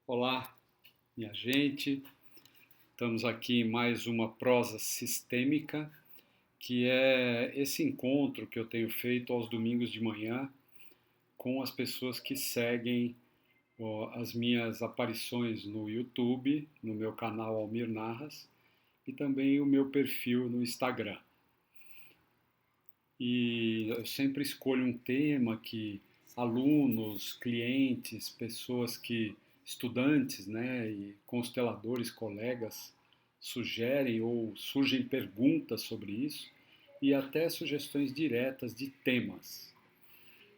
Olá, minha gente. Estamos aqui em mais uma prosa sistêmica, que é esse encontro que eu tenho feito aos domingos de manhã com as pessoas que seguem as minhas aparições no YouTube, no meu canal Almir Narras, e também o meu perfil no Instagram. E eu sempre escolho um tema que alunos, clientes, pessoas que estudantes, né, e consteladores, colegas sugerem ou surgem perguntas sobre isso e até sugestões diretas de temas.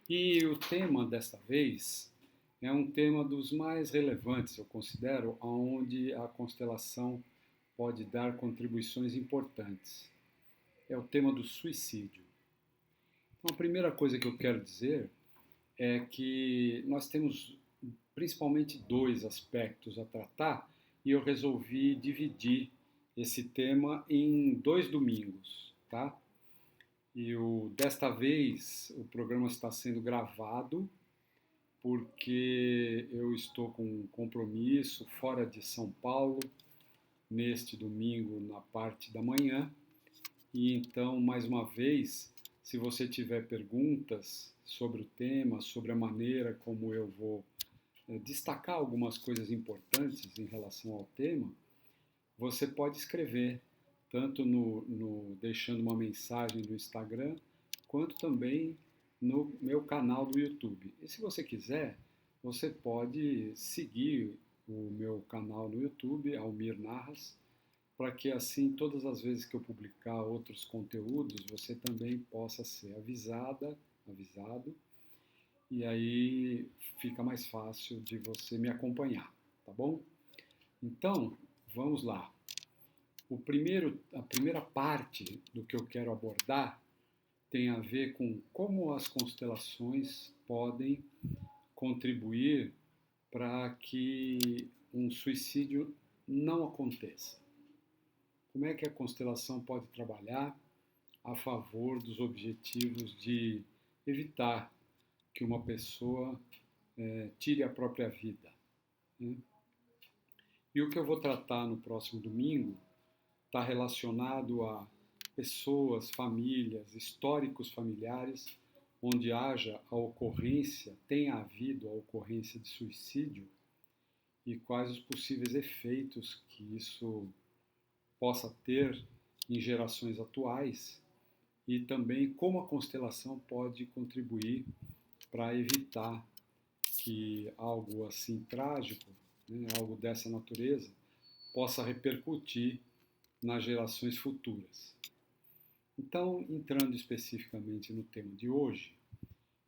E o tema desta vez é um tema dos mais relevantes, eu considero, aonde a constelação pode dar contribuições importantes. É o tema do suicídio. Então, a primeira coisa que eu quero dizer é que nós temos principalmente dois aspectos a tratar e eu resolvi dividir esse tema em dois domingos, tá? Desta vez o programa está sendo gravado porque eu estou com um compromisso fora de São Paulo neste domingo na parte da manhã. E então, mais uma vez, se você tiver perguntas sobre o tema, sobre a maneira como eu vou destacar algumas coisas importantes em relação ao tema, você pode escrever, tanto deixando uma mensagem no Instagram, quanto também no meu canal do YouTube. E se você quiser, você pode seguir o meu canal no YouTube, Almir Narras, para que assim todas as vezes que eu publicar outros conteúdos, você também possa ser avisado, e aí fica mais fácil de você me acompanhar, tá bom? Então, vamos lá. A primeira parte do que eu quero abordar tem a ver com como as constelações podem contribuir para que um suicídio não aconteça. Como é que a constelação pode trabalhar a favor dos objetivos de evitar que uma pessoa tire a própria vida, né? E o que eu vou tratar no próximo domingo está relacionado a pessoas, famílias, históricos familiares, onde tenha havido a ocorrência de suicídio e quais os possíveis efeitos que isso possa ter em gerações atuais e também como a constelação pode contribuir para evitar que algo assim trágico, né, algo dessa natureza, possa repercutir nas gerações futuras. Então, entrando especificamente no tema de hoje,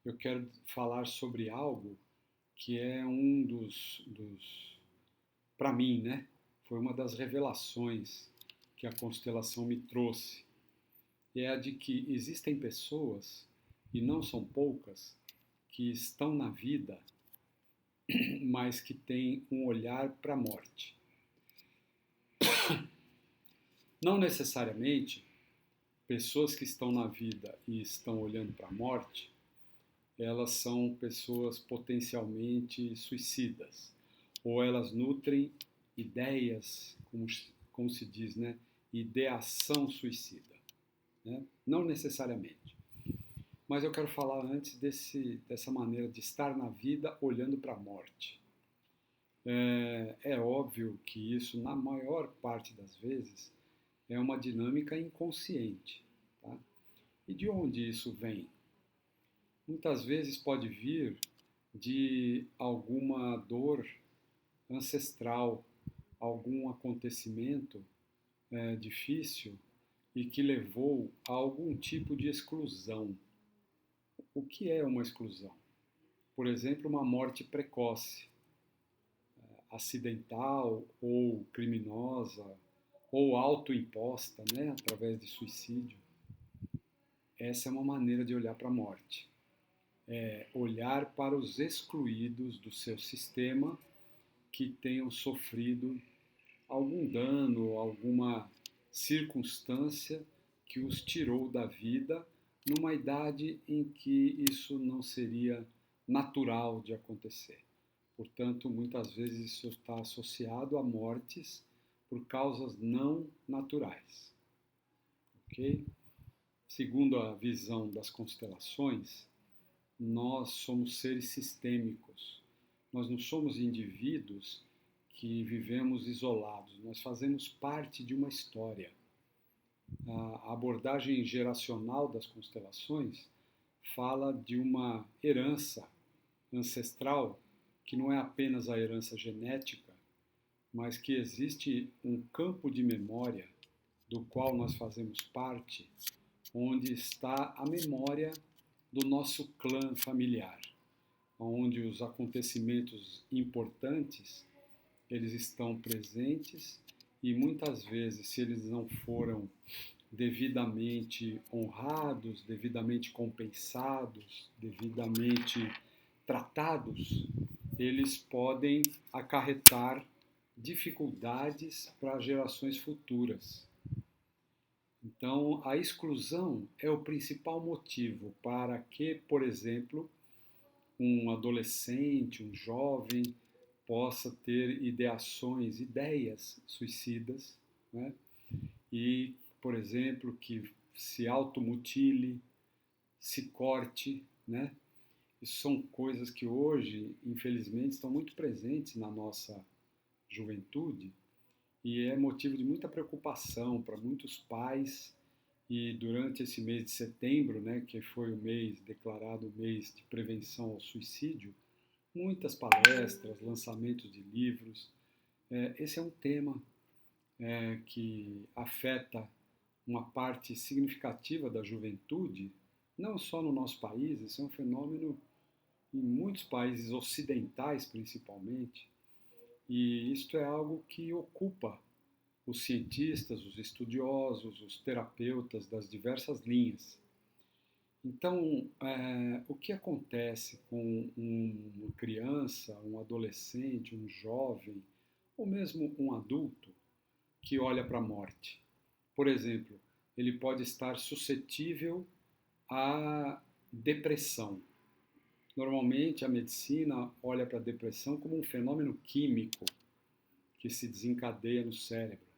eu quero falar sobre algo que é para mim, né, foi uma das revelações que a constelação me trouxe. É a de que existem pessoas, e não são poucas, que estão na vida, mas que têm um olhar para a morte. Não necessariamente pessoas que estão na vida e estão olhando para a morte, elas são pessoas potencialmente suicidas, ou elas nutrem ideias, como se diz, né? Ideação suicida, né? Não necessariamente. Mas eu quero falar antes dessa maneira de estar na vida olhando para a morte. É óbvio que isso, na maior parte das vezes, é uma dinâmica inconsciente. Tá? E de onde isso vem? Muitas vezes pode vir de alguma dor ancestral, algum acontecimento difícil e que levou a algum tipo de exclusão. O que é uma exclusão? Por exemplo, uma morte precoce, acidental ou criminosa, ou autoimposta, né, através de suicídio. Essa é uma maneira de olhar para a morte. É olhar para os excluídos do seu sistema que tenham sofrido algum dano, alguma circunstância que os tirou da vida numa idade em que isso não seria natural de acontecer. Portanto, muitas vezes isso está associado a mortes por causas não naturais. Ok? Segundo a visão das constelações, nós somos seres sistêmicos. Nós não somos indivíduos que vivemos isolados, nós fazemos parte de uma história. A abordagem geracional das constelações fala de uma herança ancestral que não é apenas a herança genética, mas que existe um campo de memória do qual nós fazemos parte, onde está a memória do nosso clã familiar, onde os acontecimentos importantes eles estão presentes e muitas vezes, se eles não foram devidamente honrados, devidamente compensados, devidamente tratados, eles podem acarretar dificuldades para gerações futuras. Então, a exclusão é o principal motivo para que, por exemplo, um adolescente, um jovem, possa ter ideações, ideias suicidas, né? E, por exemplo, que se automutile, se corte, né? Isso são coisas que hoje, infelizmente, estão muito presentes na nossa juventude e é motivo de muita preocupação para muitos pais. E durante esse mês de setembro, né, que foi o mês declarado o mês de prevenção ao suicídio, muitas palestras, lançamentos de livros. Esse é um tema que afeta uma parte significativa da juventude, não só no nosso país, esse é um fenômeno em muitos países ocidentais principalmente, e isto é algo que ocupa os cientistas, os estudiosos, os terapeutas das diversas linhas. Então, o que acontece com uma criança, um adolescente, um jovem, ou mesmo um adulto que olha para a morte? Por exemplo, ele pode estar suscetível à depressão. Normalmente, a medicina olha para a depressão como um fenômeno químico que se desencadeia no cérebro.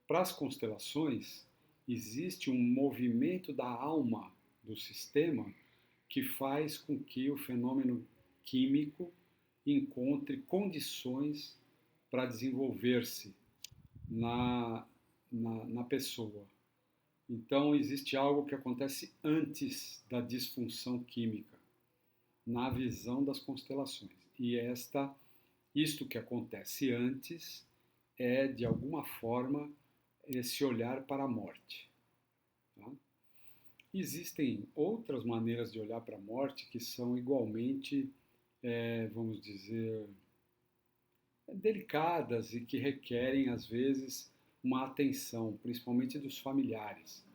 Para as constelações, existe um movimento da alma do sistema que faz com que o fenômeno químico encontre condições para desenvolver-se na pessoa. Então, existe algo que acontece antes da disfunção química, na visão das constelações. E isto que acontece antes é, de alguma forma, esse olhar para a morte. Tá? Existem outras maneiras de olhar para a morte que são igualmente, vamos dizer, delicadas e que requerem, às vezes, uma atenção, principalmente dos familiares.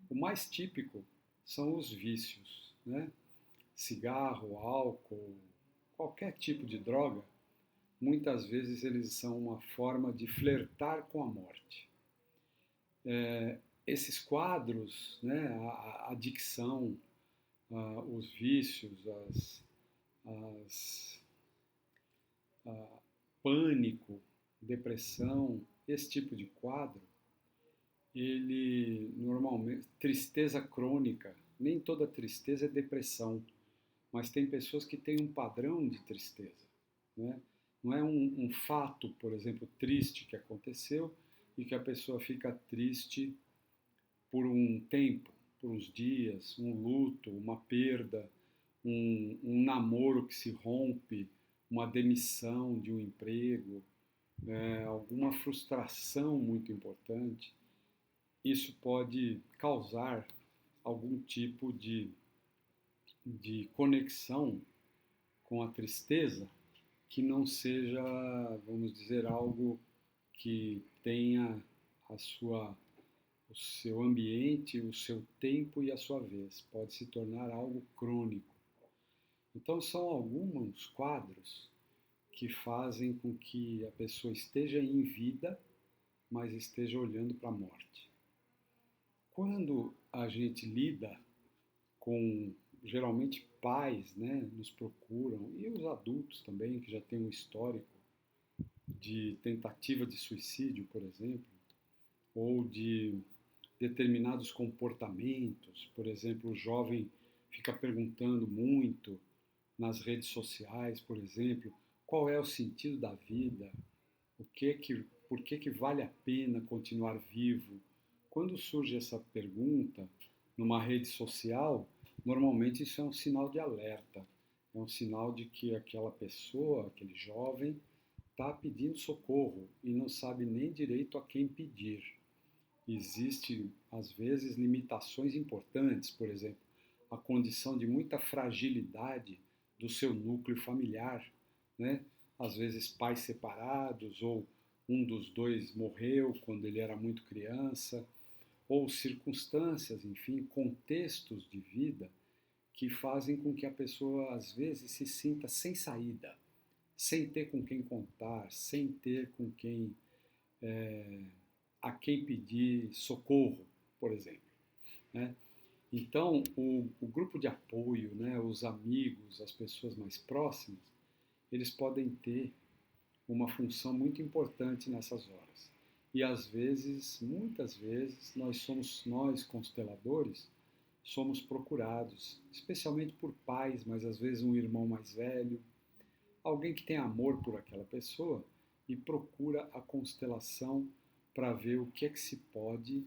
O mais típico são os vícios, né? Cigarro, álcool, qualquer tipo de droga, muitas vezes eles são uma forma de flertar com a morte. Esses quadros, né, a adicção, os vícios, pânico, depressão, esse tipo de quadro, ele normalmente, tristeza crônica, nem toda tristeza é depressão, mas tem pessoas que têm um padrão de tristeza, né? Não é um fato, por exemplo, triste que aconteceu e que a pessoa fica triste por um tempo, por uns dias, um luto, uma perda, um namoro que se rompe, uma demissão de um emprego, alguma frustração muito importante. Isso pode causar algum tipo de conexão com a tristeza que não seja, vamos dizer, algo que tenha o seu ambiente, o seu tempo e a sua vez. Pode se tornar algo crônico. Então, são alguns quadros que fazem com que a pessoa esteja em vida, mas esteja olhando para a morte. Quando a gente lida com geralmente pais, né, nos procuram, e os adultos também, que já têm um histórico de tentativa de suicídio, por exemplo, ou de determinados comportamentos. Por exemplo, o jovem fica perguntando muito nas redes sociais, por exemplo, qual é o sentido da vida, por que vale a pena continuar vivo. Quando surge essa pergunta numa rede social, normalmente isso é um sinal de alerta, é um sinal de que aquela pessoa, aquele jovem, está pedindo socorro e não sabe nem direito a quem pedir. Existem, às vezes, limitações importantes, por exemplo, a condição de muita fragilidade do seu núcleo familiar, né? Às vezes pais separados ou um dos dois morreu quando ele era muito criança, ou circunstâncias, enfim, contextos de vida que fazem com que a pessoa às vezes se sinta sem saída, sem ter com quem contar, sem ter com quem a quem pedir socorro, por exemplo, né? Então, o grupo de apoio, né, os amigos, as pessoas mais próximas, eles podem ter uma função muito importante nessas horas. E às vezes, muitas vezes, nós consteladores, somos procurados, especialmente por pais, mas às vezes um irmão mais velho, alguém que tem amor por aquela pessoa e procura a constelação para ver o que é que se pode,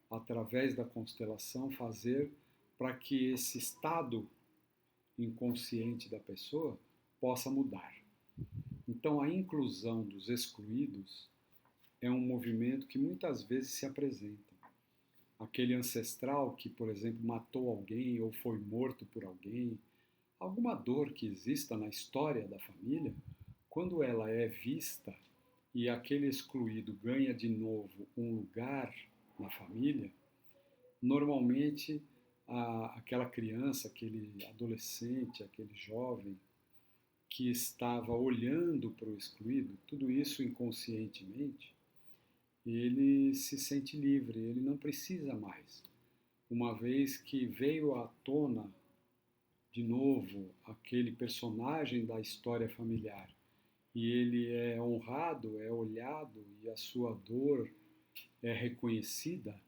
através da constelação, fazer para que esse estado inconsciente da pessoa possa mudar. Então, a inclusão dos excluídos é um movimento que muitas vezes se apresenta. Aquele ancestral que, por exemplo, matou alguém ou foi morto por alguém, alguma dor que exista na história da família, quando ela é vista e aquele excluído ganha de novo um lugar na família, normalmente aquela criança, aquele adolescente, aquele jovem que estava olhando para o excluído, tudo isso inconscientemente, ele se sente livre, ele não precisa mais. Uma vez que veio à tona de novo aquele personagem da história familiar e ele é honrado, é olhado e a sua dor é reconhecida,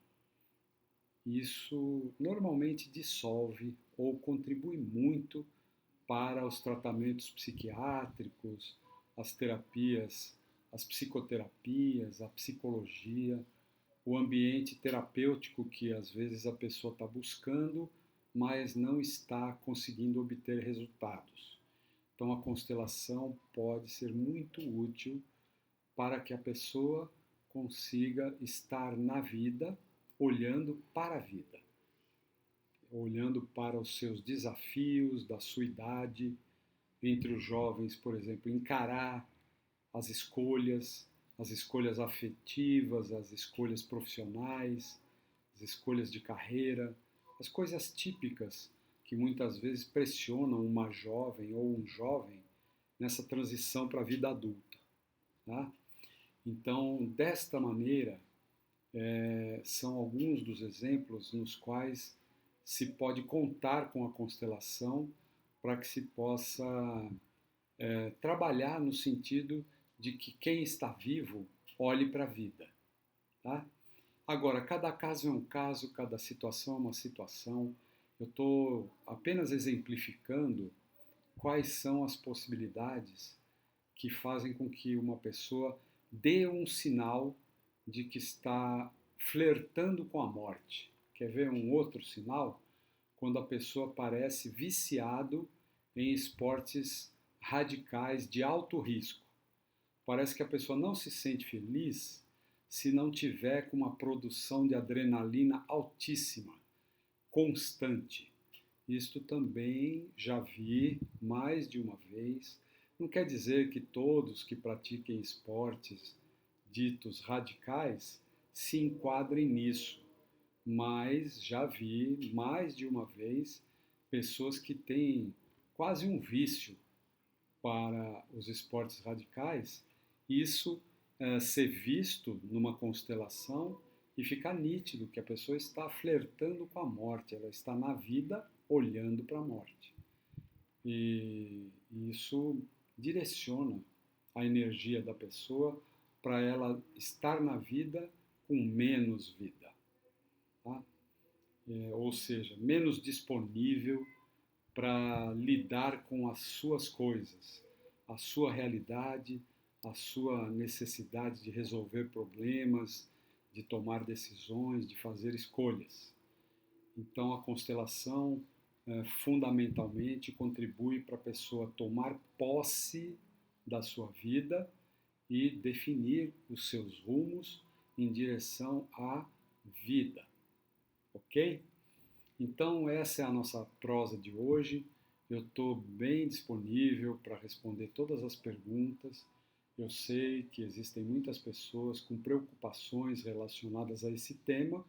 isso normalmente dissolve ou contribui muito para os tratamentos psiquiátricos, as terapias, as psicoterapias, a psicologia, o ambiente terapêutico que às vezes a pessoa está buscando, mas não está conseguindo obter resultados. Então a constelação pode ser muito útil para que a pessoa consiga estar na vida, olhando para a vida, olhando para os seus desafios da sua idade, entre os jovens, por exemplo, encarar as escolhas afetivas, as escolhas profissionais, as escolhas de carreira, as coisas típicas que muitas vezes pressionam uma jovem ou um jovem nessa transição para a vida adulta. Tá? Então, desta maneira, são alguns dos exemplos nos quais se pode contar com a constelação para que se possa trabalhar no sentido de que quem está vivo olhe para a vida. Tá? Agora, cada caso é um caso, cada situação é uma situação. Eu estou apenas exemplificando quais são as possibilidades que fazem com que uma pessoa dê um sinal de que está flertando com a morte. Quer ver um outro sinal? Quando a pessoa parece viciado em esportes radicais de alto risco. Parece que a pessoa não se sente feliz se não tiver com uma produção de adrenalina altíssima, constante. Isto também já vi mais de uma vez. Não quer dizer que todos que pratiquem esportes ditos radicais se enquadrem nisso, mas já vi mais de uma vez pessoas que têm quase um vício para os esportes radicais, isso ser visto numa constelação e ficar nítido que a pessoa está flertando com a morte, ela está na vida, olhando para a morte. E isso direciona a energia da pessoa para ela estar na vida com menos vida, tá? Ou seja, menos disponível para lidar com as suas coisas, a sua realidade, a sua necessidade de resolver problemas, de tomar decisões, de fazer escolhas. Então, a constelação fundamentalmente contribui para a pessoa tomar posse da sua vida e definir os seus rumos em direção à vida, ok? Então, essa é a nossa prosa de hoje. Eu estou bem disponível para responder todas as perguntas. Eu sei que existem muitas pessoas com preocupações relacionadas a esse tema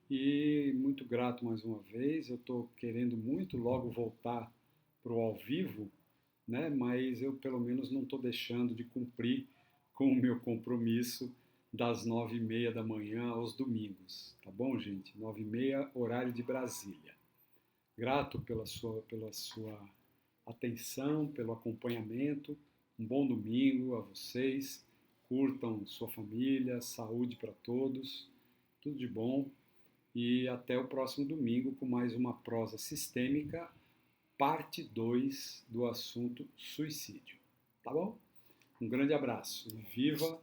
e muito grato mais uma vez. Eu estou querendo muito logo voltar para o ao vivo, né? Mas eu pelo menos não estou deixando de cumprir com o meu compromisso das 9h30 da manhã aos domingos, tá bom, gente? 9h30, horário de Brasília. Grato pela sua atenção, pelo acompanhamento. Um bom domingo a vocês. Curtam sua família, saúde para todos, tudo de bom. E até o próximo domingo com mais uma prosa sistêmica, parte 2 do assunto suicídio. Tá bom? Um grande abraço. Viva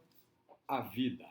a vida!